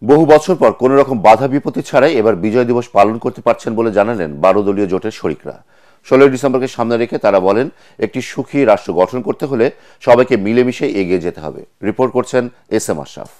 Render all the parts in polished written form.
বহু বছর পর কোনো রকম বাধা বিপত্তি ছাড়াই এবার বিজয় দিবস পালন করতে পারছেন বলে জানালেন 12 দলীয় জোটের শরিকরা। 16 ডিসেম্বরকে সামনে রেখে তারা বলেন, একটি সুখী রাষ্ট্র গঠন করতে হলে সবাইকে মিলেমিশে এগিয়ে যেতে হবে। রিপোর্ট করছেন এস এম আশরাফ।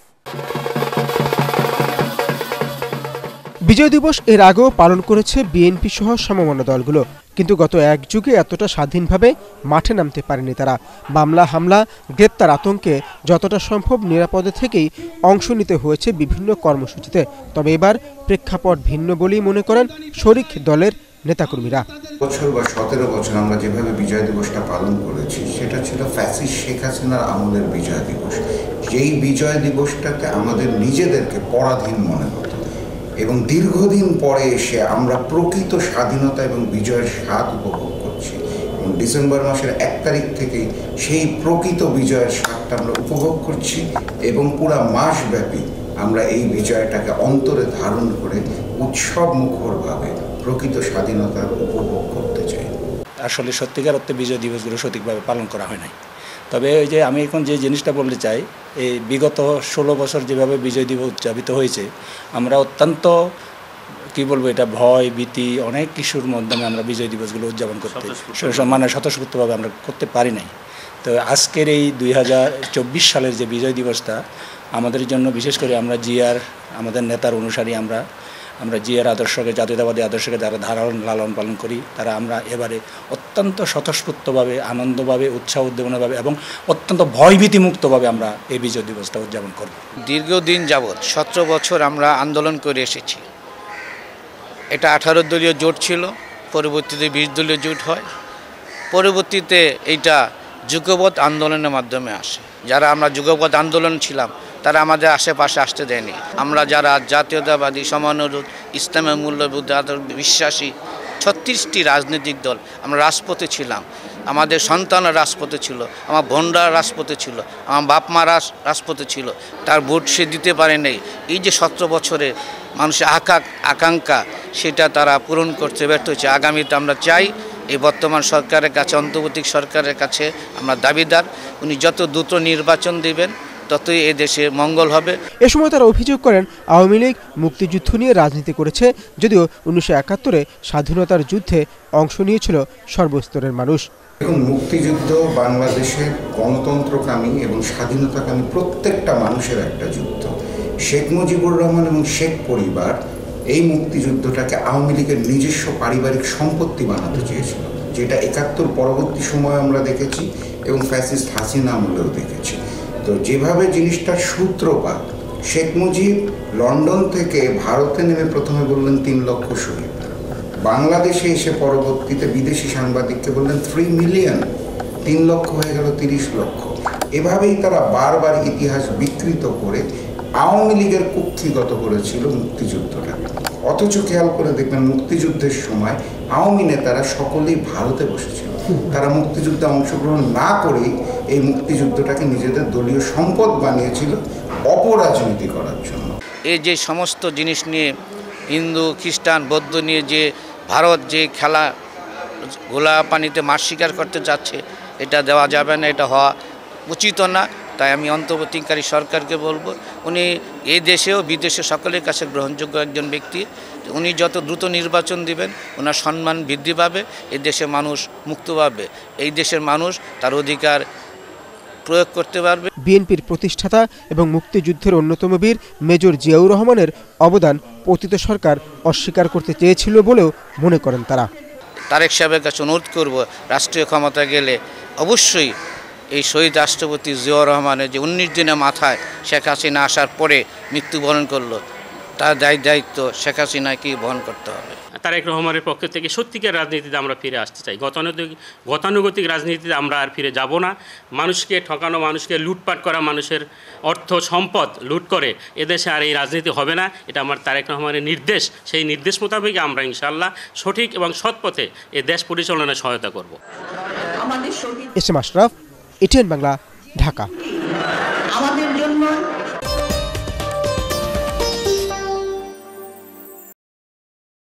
বিজয় দিবস এর আগেও পালন করেছে বিএনপি সহ সমমনা দলগুলো, কিন্তু গত এক যুগে এতটা স্বাধীনভাবে মাঠে নামতে পারেনি তারা। মামলা, হামলা, গ্রেপ্তার আতঙ্কে যতটা সম্ভব নিরাপদে থেকেই অংশ নিতে হয়েছে বিভিন্ন কর্মসূচিতে। তবে এবার প্রেক্ষাপট ভিন্ন বলেই মনে করেন শরিক দলের নেতাকর্মীরা। বছর বা 17 বছর আমরা যেভাবে বিজয় দিবসটা পালন করেছি সেটা ছিল ফ্যাসিস্ট শেখ হাসিনার আমলের বিজয় দিবস। যেই বিজয় দিবসটাতে আমাদের নিজেদেরকে পরাধীন মনে হতো এবং দীর্ঘদিন পরে এসে আমরা প্রকৃত স্বাধীনতা এবং বিজয়ের স্বাদ উপভোগ করছি। এবং ডিসেম্বর মাসের 1 তারিখ থেকেই সেই প্রকৃত বিজয়ের স্বাদটা আমরা উপভোগ করছি এবং পুরো মাসব্যাপী আমরা এই বিজয়টাকে অন্তরে ধারণ করে উৎসব মুখরভাবে প্রকৃত স্বাধীনতার উপভোগ করতে চাই। আসলে সত্যিকার অর্থে বিজয় দিবসগুলো সঠিকভাবে পালন করা হয় নাই। তবে ওই যে আমি এখন যে জিনিসটা বলতে চাই, এই বিগত 16 বছর যেভাবে বিজয় দিবস উদযাপিত হয়েছে, আমরা অত্যন্ত কী বলবো, এটা ভয় ভীতি অনেক কিছুর মাধ্যমে আমরা বিজয় দিবসগুলো উদযাপন করতে মানে স্বতঃস্ফূর্তভাবে আমরা করতে পারি নাই। তো আজকের এই 2024 সালের যে বিজয় দিবসটা আমাদের জন্য, বিশেষ করে আমরা জিয়ার আমাদের নেতার অনুসারী, আমরা জিয়ার আদর্শকে, জাতীয়তাবাদী আদর্শকে যারা ধারণ লালন পালন করি, তারা আমরা এবারে অত্যন্ত স্বতঃস্ফূর্তভাবে, আনন্দভাবে, উৎসাহ উদ্দীপনাভাবে এবং অত্যন্ত ভয়ভীতিমুক্তভাবে আমরা এই বিজয় দিবসটা উদযাপন করব। দীর্ঘদিন যাবৎ 17 বছর আমরা আন্দোলন করে এসেছি। এটা 18 দলীয় জোট ছিল, পরবর্তীতে 20 দলীয় জোট হয়, পরবর্তীতে এইটা যুগপৎ আন্দোলনের মাধ্যমে আসে। যারা আমরা যুগপৎ আন্দোলন ছিলাম তারা আমাদের আশেপাশে আসতে দেয়নি। আমরা যারা জাতীয়তাবাদী, সমানুরূপ, ইসলামের মূল্যবোধ বিশ্বাসী 36টি রাজনৈতিক দল আমরা রাজপথে ছিলাম। আমাদের সন্তানরা রাজপথে ছিল, আমার বোনরা রাজপথে ছিল, আমার বাপ মারা রাজপথে ছিল। তার ভোট সে দিতে পারে নাই। এই যে 17 বছরে মানুষের আকাঙ্ক্ষা, সেটা তারা পূরণ করতে ব্যর্থ হয়েছে। আগামীতে আমরা চাই এই বর্তমান সরকারের কাছে, অন্তর্বর্তী সরকারের কাছে আমরা দাবিদার, উনি যত দ্রুত নির্বাচন দিবেন ততই এ দেশে মঙ্গল হবে। এ সময় তারা অভিযোগ করেন, আওয়ামী লীগ মুক্তিযুদ্ধ নিয়ে রাজনীতি করেছে, যদিও 1971-এ স্বাধীনতার যুদ্ধে অংশ নিয়েছিল সর্বস্তরের মানুষ। এখন মুক্তিযুদ্ধ বাংলাদেশের গণতন্ত্রকামী এবং স্বাধীনতাকামী প্রত্যেকটা মানুষের একটা যুদ্ধ। শেখ মুজিবুর রহমান এবং শেখ পরিবার এই মুক্তিযুদ্ধটাকে আওয়ামী লীগের নিজস্ব পারিবারিক সম্পত্তি বানাতে চেয়েছিল, যেটা 71 পরবর্তী সময়ে আমরা দেখেছি এবং ফ্যাসিস্ট হাসিনা আমলেও দেখেছি। তো যেভাবে জিনিসটার সূত্রপাত, শেখ মুজিব লন্ডন থেকে ভারতে নেমে প্রথমে বললেন 3 লক্ষ শহীদ, বাংলাদেশে এসে পরবর্তীতে বিদেশি সাংবাদিককে বললেন 3 মিলিয়ন, 3 লক্ষ হয়ে গেল 30 লক্ষ। এভাবেই তারা বারবার ইতিহাস বিকৃত করে আওয়ামী লীগের কুক্ষিগত করেছিল মুক্তিযুদ্ধটাকে। অথচ খেয়াল করে দেখবেন মুক্তিযুদ্ধের সময় আওয়ামী নেতারা সকলেই ভারতে বসেছিল। তারা মুক্তিযুদ্ধে অংশগ্রহণ না করেই এই মুক্তিযুদ্ধটাকে নিজেদের দলীয় সম্পদ বানিয়েছিল অপরাজনীতি করার জন্য। এই যে সমস্ত জিনিস নিয়ে হিন্দু, খ্রিস্টান, বৌদ্ধ নিয়ে যে ভারত যে খেলা গোলা পানিতে মাছ শিকার করতে যাচ্ছে, এটা দেওয়া যাবে না, এটা হওয়া উচিত না। তাই আমি অন্তর্বর্তীকারী সরকারকে বলবো, উনি এই দেশেও বিদেশে সকলের কাছে গ্রহণযোগ্য একজন ব্যক্তি। উনি যত দ্রুত নির্বাচন দিবেন, ওনার সম্মান বৃদ্ধি পাবে, এই দেশের মানুষ মুক্ত পাবে, এই দেশের মানুষ তার অধিকার প্রয়োগ করতে পারবে। বিএনপির প্রতিষ্ঠাতা এবং মুক্তিযুদ্ধের অন্যতম বীর মেজর জিয়াউর রহমানের অবদান পতিত সরকার অস্বীকার করতে চেয়েছিল বলেও মনে করেন তারা। তারেক সাহেবের কাছে অনুরোধ করব, রাষ্ট্রীয় ক্ষমতা গেলে অবশ্যই এই শহীদ রাষ্ট্রপতি জিয়াউর রহমানের যে 19 দিনের মাথায় শেখ হাসিনা আসার পরে মৃত্যুবরণ করলো, তার দায়িত্ব শেখ হাসিনাকেই বহন করতে হবে। তারেক রহমানের পক্ষ থেকে সত্যিকার রাজনীতিতে আমরা ফিরে আসতে চাই। গতানুগতিক রাজনীতিতে আমরা আর ফিরে যাব না। মানুষকে ঠকানো, মানুষকে লুটপাট করা, মানুষের অর্থ সম্পদ লুট করে এদেশে আর এই রাজনীতি হবে না। এটা আমার তারেক রহমানের নির্দেশ। সেই নির্দেশ মোতাবেক আমরা ইনশাআল্লাহ সঠিক এবং সৎ পথে এই দেশ পরিচালনায় সহায়তা করব। S M Ashraf, ATN Bangla, Dhaka. আমাদের জন্য